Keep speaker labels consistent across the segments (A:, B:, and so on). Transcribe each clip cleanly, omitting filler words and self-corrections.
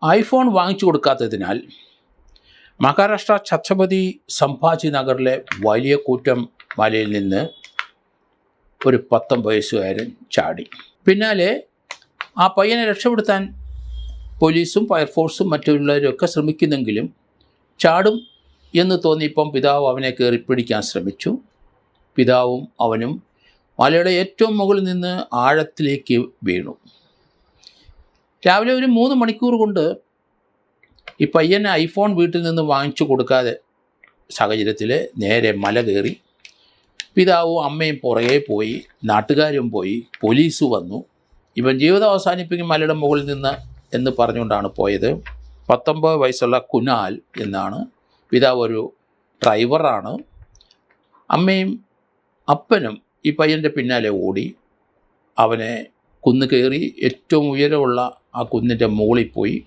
A: IPhone വാങ്ങിച്ചു കൊടുക്കാത്തതിനാൽ മഹാരാഷ്ട്ര ഛത്രപതി സംഭാജി നഗറിലെ വലിയ കൂറ്റം മലയിൽ നിന്ന് ഒരു 19 വയസ്സുകാരൻ ചാടി. പിന്നാലെ ആ പയ്യനെ രക്ഷപ്പെടുത്താൻ പോലീസും ഫയർഫോഴ്സും മറ്റുള്ളവരൊക്കെ ശ്രമിക്കുന്നെങ്കിലും ചാടും എന്ന് തോന്നിയപ്പം പിതാവ് അവനെ കയറിപ്പിടിക്കാൻ ശ്രമിച്ചു. പിതാവും അവനും മലയുടെ ഏറ്റവും മുകളിൽ നിന്ന് ആഴത്തിലേക്ക് വീണു. രാവിലെ ഒരു 3 മണിക്കൂർ കൊണ്ട് ഈ പയ്യന് ഐഫോൺ വീട്ടിൽ നിന്ന് വാങ്ങിച്ചു കൊടുക്കാതെ സാഹചര്യത്തിൽ നേരെ മല കയറി. പിതാവും അമ്മയും പുറകെ പോയി, നാട്ടുകാരും പോയി, പോലീസ് വന്നു. ഇവൻ ജീവിതം അവസാനിപ്പിക്കും മലയുടെ മുകളിൽ നിന്ന് എന്ന് പറഞ്ഞുകൊണ്ടാണ് പോയത്. 19 വയസ്സുള്ള കുനാൽ എന്നാണ്. പിതാവ് ഒരു ഡ്രൈവറാണ്. അമ്മയും അപ്പനും ഈ പയ്യൻ്റെ പിന്നാലെ ഓടി അവനെ കുന്ന് കയറി ഏറ്റവും ഉയരമുള്ള ആ കുന്നിൻ്റെ മുകളിൽ പോയി.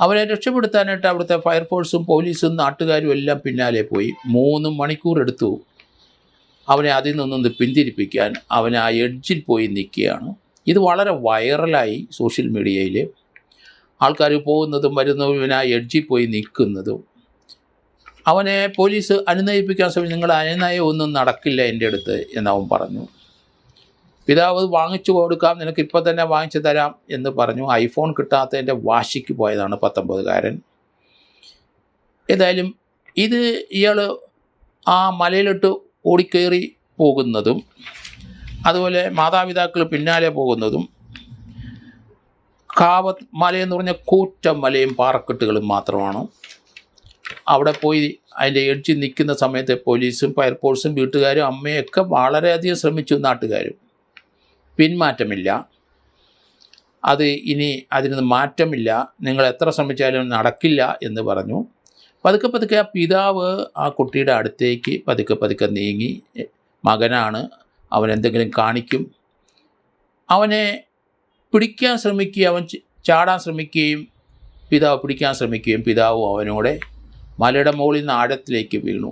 A: അവനെ രക്ഷപ്പെടുത്താനായിട്ട് അവിടുത്തെ ഫയർഫോഴ്സും പോലീസും നാട്ടുകാരും എല്ലാം പിന്നാലെ പോയി. 3 മണിക്കൂർ എടുത്തു അവനെ അതിൽ നിന്നൊന്ന് പിന്തിരിപ്പിക്കാൻ. അവൻ ആ എഡ്ജിൽ പോയി നിൽക്കുകയാണ്. ഇത് വളരെ വൈറലായി സോഷ്യൽ മീഡിയയിൽ. ആൾക്കാർ പോകുന്നതും വരുന്നതും ഇവൻ ആ എഡ്ജിൽ പോയി നിൽക്കുന്നതും. അവനെ പോലീസ് അനുനയിപ്പിക്കാൻ ശ്രമിച്ചു. നിങ്ങൾ അനുനയം ഒന്നും നടക്കില്ല എൻ്റെ അടുത്ത് എന്നവൻ പറഞ്ഞു. പിതാവ് വാങ്ങിച്ചു കൊടുക്കാം, നിനക്ക് ഇപ്പം തന്നെ വാങ്ങിച്ചു തരാം എന്ന് പറഞ്ഞു. ഐഫോൺ കിട്ടാത്തതിൻ്റെ വാശിക്ക് പോയതാണ് 19കാരൻ. ഏതായാലും ഇത് ഇയാൾ ആ മലയിലിട്ട് ഓടിക്കയറി പോകുന്നതും അതുപോലെ മാതാപിതാക്കൾ പിന്നാലെ പോകുന്നതും കാവത്ത് മലയെന്ന് പറഞ്ഞ കൂറ്റം മലയും പാറക്കെട്ടുകളും മാത്രമാണ്. അവിടെ പോയി അതിൻ്റെ എഡ്ജിൽ നിൽക്കുന്ന സമയത്ത് പോലീസും ഫയർഫോഴ്സും വീട്ടുകാരും അമ്മയൊക്കെ വളരെയധികം ശ്രമിച്ചു. നാട്ടുകാരും പിന്മാറ്റമില്ല. അത് ഇനി അതിന് മാറ്റമില്ല, നിങ്ങൾ എത്ര ശ്രമിച്ചാലും നടക്കില്ല എന്ന് പറഞ്ഞു. പതുക്കെ പതുക്കെ ആ പിതാവ് ആ കുട്ടിയുടെ അടുത്തേക്ക് പതുക്കെ പതുക്കെ നീങ്ങി. മകനാണ്, അവൻ എന്തെങ്കിലും കാണിക്കും. അവനെ പിടിക്കാൻ ശ്രമിക്കുകയും അവൻ ചാടാൻ ശ്രമിക്കുകയും പിതാവ് പിടിക്കാൻ ശ്രമിക്കുകയും പിതാവും അവനോടെ മലയുടെ മുകളിൽ നിന്ന് ആഴത്തിലേക്ക് വീണു.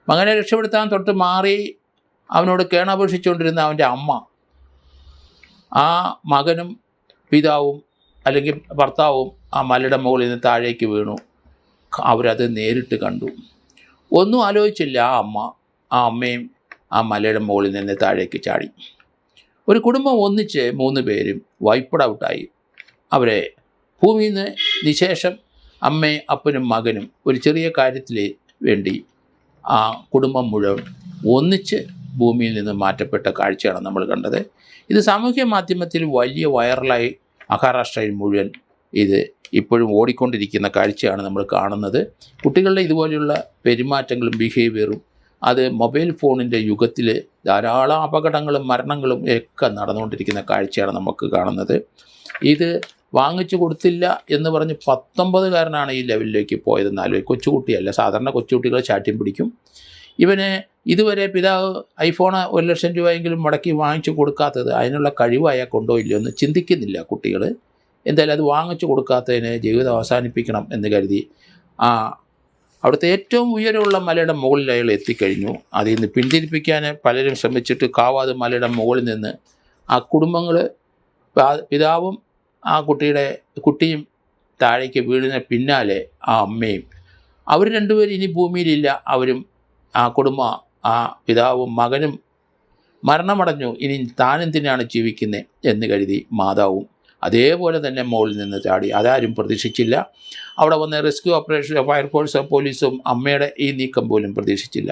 A: മകനെ രക്ഷപ്പെടുത്താൻ തൊട്ട് മാറി അവനോട് കേണപേക്ഷിച്ചുകൊണ്ടിരുന്ന അവൻ്റെ അമ്മ, ആ മകനും പിതാവും അല്ലെങ്കിൽ ഭർത്താവും ആ മലയുടെ മുകളിൽ നിന്ന് താഴേക്ക് വീണു. അവരത് നേരിട്ട് കണ്ടു. ഒന്നും ആലോചിച്ചില്ല. ആ അമ്മയും ആ മലയുടെ മുകളിൽ നിന്ന് താഴേക്ക് ചാടി. ഒരു കുടുംബം ഒന്നിച്ച് 3 പേരും വൈപ്പഡ് ഔട്ടായി. അവരെ ഭൂമിയിൽ നിന്ന് നിശേഷം അമ്മയും അപ്പനും മകനും ഒരു ചെറിയ കാര്യത്തിൽ വേണ്ടി ആ കുടുംബം മുഴുവൻ ഒന്നിച്ച് ഭൂമിയിൽ നിന്ന് മാറ്റപ്പെട്ട കാഴ്ചയാണ് നമ്മൾ കണ്ടത്. ഇത് സാമൂഹ്യ മാധ്യമത്തിൽ വലിയ വൈറലായി മഹാരാഷ്ട്രയിൽ മുഴുവൻ ഇത് ഇപ്പോഴും ഓടിക്കൊണ്ടിരിക്കുന്ന കാഴ്ചയാണ് നമ്മൾ കാണുന്നത്. കുട്ടികളുടെ ഇതുപോലെയുള്ള പെരുമാറ്റങ്ങളും ബിഹേവിയറും അത് മൊബൈൽ ഫോണിൻ്റെ യുഗത്തിൽ ധാരാളം അപകടങ്ങളും മരണങ്ങളും ഒക്കെ നടന്നുകൊണ്ടിരിക്കുന്ന കാഴ്ചയാണ് നമുക്ക് കാണുന്നത്. ഇത് വാങ്ങിച്ചു കൊടുത്തില്ല എന്ന് പറഞ്ഞ് 19കാരനാണ് ഈ ലെവലിലേക്ക് പോയതെന്നാലും കൊച്ചുകുട്ടിയല്ല. സാധാരണ കൊച്ചുകുട്ടികൾ ചാട്ടിയും പിടിക്കും. ഇവന് ഇതുവരെ പിതാവ് ഐഫോൺ 1 ലക്ഷം രൂപയെങ്കിലും മുടക്കി വാങ്ങിച്ചു കൊടുക്കാത്തത് അതിനുള്ള കഴിവ് അയാൾക്കുണ്ടോ ഇല്ലയോ എന്ന് ചിന്തിക്കുന്നില്ല കുട്ടികൾ. എന്തായാലും അത് വാങ്ങിച്ചു കൊടുക്കാത്തതിന് ജീവിതം അവസാനിപ്പിക്കണം എന്ന് കരുതി അവിടുത്തെ ഏറ്റവും ഉയരമുള്ള മലയുടെ മുകളിൽ അയാൾ എത്തിക്കഴിഞ്ഞു. അതിൽ നിന്ന് പിന്തിരിപ്പിക്കാൻ പലരും ശ്രമിച്ചിട്ട് കാവാതെ മലയുടെ മുകളിൽ നിന്ന് ആ കുടുംബങ്ങൾ, പിതാവും ആ കുട്ടിയും താഴേക്ക് വീഴുന്ന പിന്നാലെ ആ അമ്മയും, അവർ 2 പേരും ഇനി ഭൂമിയിലില്ല. അവരും ആ കുടുംബം, ആ പിതാവും മകനും മരണമടഞ്ഞു. ഇനി താനെന്തിനാണ് ജീവിക്കുന്നത് എന്ന് കരുതി മാതാവും അതേപോലെ തന്നെ മുകളിൽ നിന്ന് ചാടി. അതാരും പ്രതീക്ഷിച്ചില്ല. അവിടെ വന്ന റെസ്ക്യൂ ഓപ്പറേഷൻ ഫയർഫോഴ്സും പോലീസും അമ്മയുടെ ഈ നീക്കം പോലും പ്രതീക്ഷിച്ചില്ല.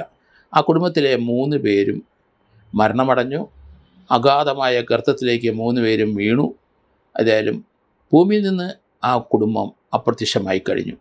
A: ആ കുടുംബത്തിലെ 3 പേരും മരണമടഞ്ഞു. അഗാധമായ ഗർത്തത്തിലേക്ക് 3 പേരും വീണു. ഏതായാലും ഭൂമിയിൽ നിന്ന് ആ കുടുംബം അപ്രത്യക്ഷമായി കഴിഞ്ഞു.